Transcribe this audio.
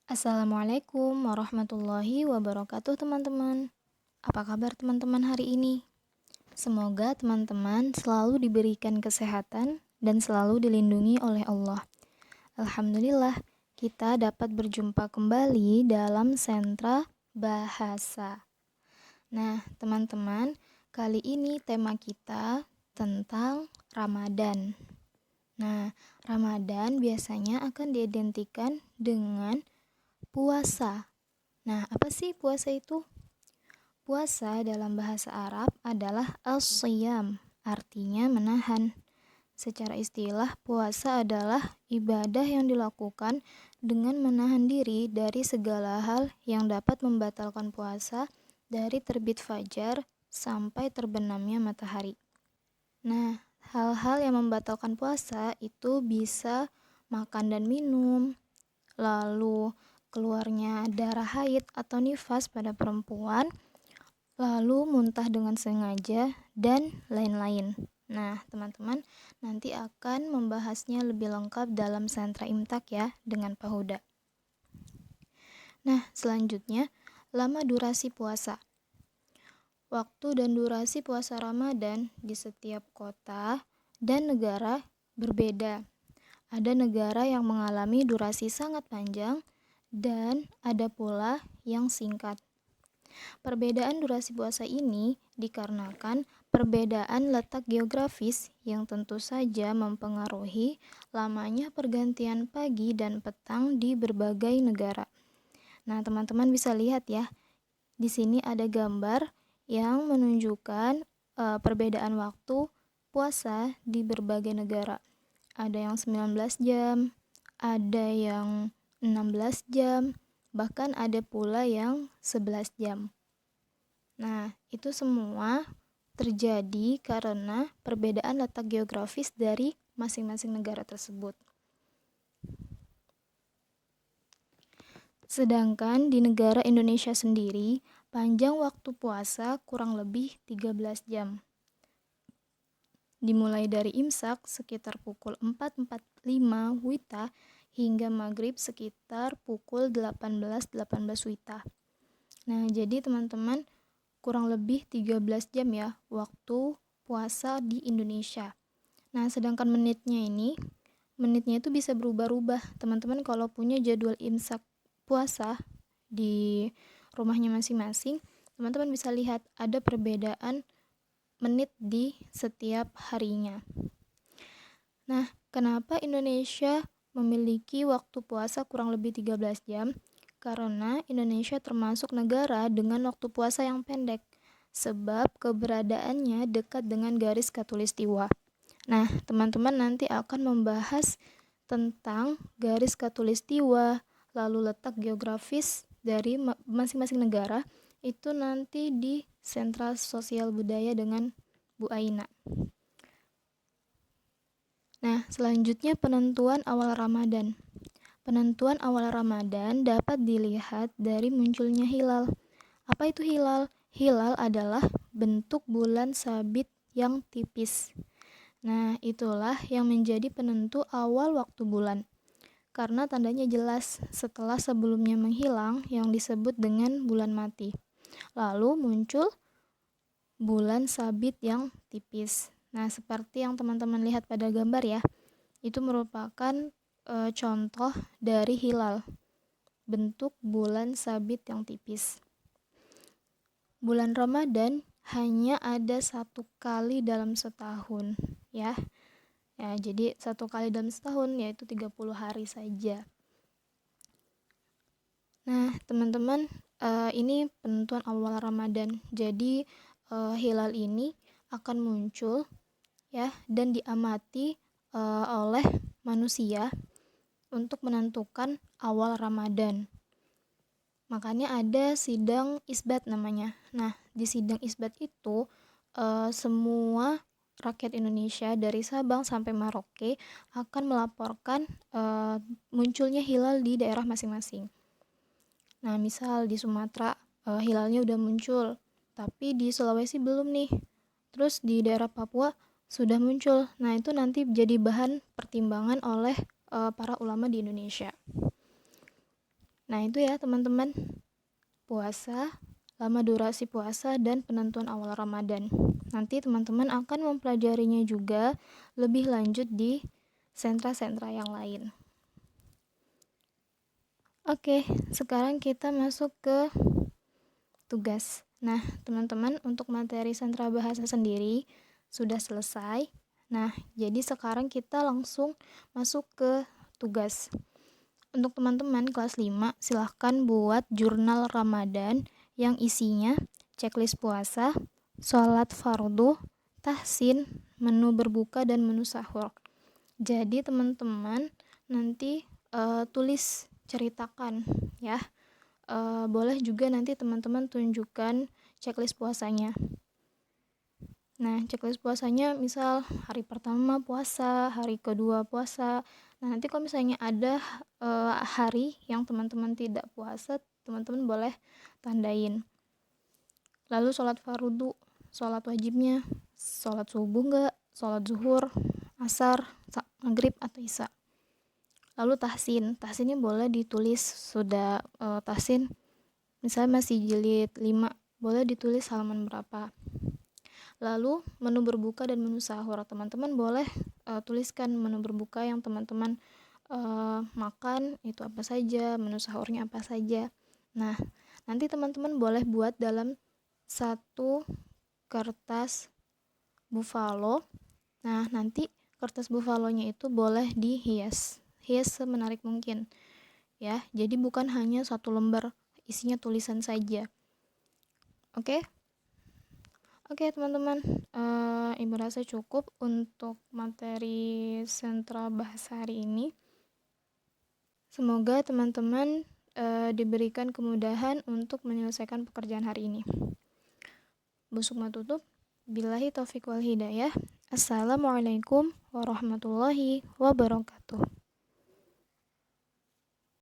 Assalamualaikum warahmatullahi wabarakatuh teman-teman. Apa kabar teman-teman hari ini? Semoga teman-teman selalu diberikan kesehatan dan selalu dilindungi oleh Allah. Alhamdulillah, kita dapat berjumpa kembali dalam sentra bahasa. Nah, teman-teman, kali ini tema kita tentang Ramadan. Nah, Ramadan biasanya akan diidentikan dengan puasa. Nah, apa sih puasa itu? Puasa dalam bahasa Arab adalah as-siyam, artinya menahan. Secara istilah, puasa adalah ibadah yang dilakukan dengan menahan diri dari segala hal yang dapat membatalkan puasa dari terbit fajar sampai terbenamnya matahari. Nah, hal-hal yang membatalkan puasa itu bisa makan dan minum, lalu keluarnya darah haid atau nifas pada perempuan, lalu muntah dengan sengaja, dan lain-lain. Nah, teman-teman nanti akan membahasnya lebih lengkap dalam sentra imtak ya, dengan Pak Huda. Nah, selanjutnya, lama durasi puasa. Waktu dan durasi puasa Ramadan di setiap kota dan negara berbeda. Ada negara yang mengalami durasi sangat panjang dan ada pula yang singkat. Perbedaan durasi puasa ini dikarenakan perbedaan letak geografis yang tentu saja mempengaruhi lamanya pergantian pagi dan petang di berbagai negara. Nah, teman-teman bisa lihat ya, di sini ada gambar yang menunjukkan perbedaan waktu puasa di berbagai negara. Ada yang 19 jam, ada yang 16 jam, bahkan ada pula yang 11 jam. Nah, itu semua terjadi karena perbedaan letak geografis dari masing-masing negara tersebut. Sedangkan di negara Indonesia sendiri, panjang waktu puasa kurang lebih 13 jam. Dimulai dari imsak sekitar pukul 4.45 WITA hingga maghrib sekitar pukul 18.18 WITA. Nah, jadi teman-teman kurang lebih 13 jam ya waktu puasa di Indonesia. Nah, sedangkan menitnya itu bisa berubah-ubah. Teman-teman kalau punya jadwal imsak puasa di rumahnya masing-masing, teman-teman bisa lihat ada perbedaan menit di setiap harinya. Nah, kenapa Indonesia memiliki waktu puasa kurang lebih 13 jam? Karena Indonesia termasuk negara dengan waktu puasa yang pendek, sebab keberadaannya dekat dengan garis khatulistiwa. Nah, teman-teman nanti akan membahas tentang garis khatulistiwa, lalu letak geografis dari masing-masing negara, itu nanti di Sentra Sosial Budaya dengan Bu Aina. Nah, selanjutnya penentuan awal Ramadan. Penentuan awal Ramadan dapat dilihat dari munculnya hilal. Apa itu hilal? Hilal adalah bentuk bulan sabit yang tipis. Nah, itulah yang menjadi penentu awal waktu bulan. Karena tandanya jelas setelah sebelumnya menghilang yang disebut dengan bulan mati. Lalu muncul bulan sabit yang tipis. Nah, seperti yang teman-teman lihat pada gambar ya, itu merupakan contoh dari hilal, bentuk bulan sabit yang tipis. Bulan Ramadan hanya ada satu kali dalam setahun, ya. Ya, jadi satu kali dalam setahun yaitu 30 hari saja. Nah, teman-teman, ini penentuan awal Ramadan. Jadi hilal ini akan muncul ya dan diamati oleh manusia untuk menentukan awal Ramadan. Makanya ada sidang isbat namanya. Nah, di sidang isbat itu semua rakyat Indonesia dari Sabang sampai Merauke akan melaporkan munculnya hilal di daerah masing-masing. Nah, misal di Sumatera hilalnya udah muncul, tapi di Sulawesi belum nih. Terus di daerah Papua sudah muncul. Nah, itu nanti jadi bahan pertimbangan oleh para ulama di Indonesia. Nah, itu ya teman-teman, puasa, lama durasi puasa, dan penentuan awal Ramadan. Nanti teman-teman akan mempelajarinya juga lebih lanjut di sentra-sentra yang lain. Oke, sekarang kita masuk ke tugas. Nah, teman-teman, untuk materi sentra bahasa sendiri sudah selesai. Nah, jadi sekarang kita langsung masuk ke tugas. Untuk teman-teman kelas 5, silahkan buat jurnal Ramadan yang isinya checklist puasa, sholat fardu, tahsin, menu berbuka, dan menu sahur. Jadi teman-teman nanti tulis ceritakan ya. Boleh juga nanti teman-teman tunjukkan checklist puasanya. Nah, checklist puasanya misal hari pertama puasa, hari kedua puasa. Nah, nanti kalau misalnya ada hari yang teman-teman tidak puasa, teman-teman boleh tandain. Lalu sholat fardu, sholat wajibnya, sholat subuh enggak, sholat zuhur, asar, maghrib atau isya. Lalu tahsinnya boleh ditulis sudah tahsin misalnya masih jilid 5, boleh ditulis halaman berapa. Lalu menu berbuka dan menu sahur, teman-teman boleh tuliskan menu berbuka yang teman-teman makan itu apa saja, menu sahurnya apa saja. Nah, nanti teman-teman boleh buat dalam satu kertas buffalo. Nah, nanti kertas buffalonya itu boleh hias semenarik mungkin ya. Jadi bukan hanya satu lembar isinya tulisan saja. Oke? Oke teman-teman, Ibu rasa cukup untuk materi sentra bahasa hari ini. Semoga teman-teman diberikan kemudahan untuk menyelesaikan pekerjaan hari ini. Busuk tutup. Billahi taufiq wal hidayah. Assalamualaikum warahmatullahi wabarakatuh.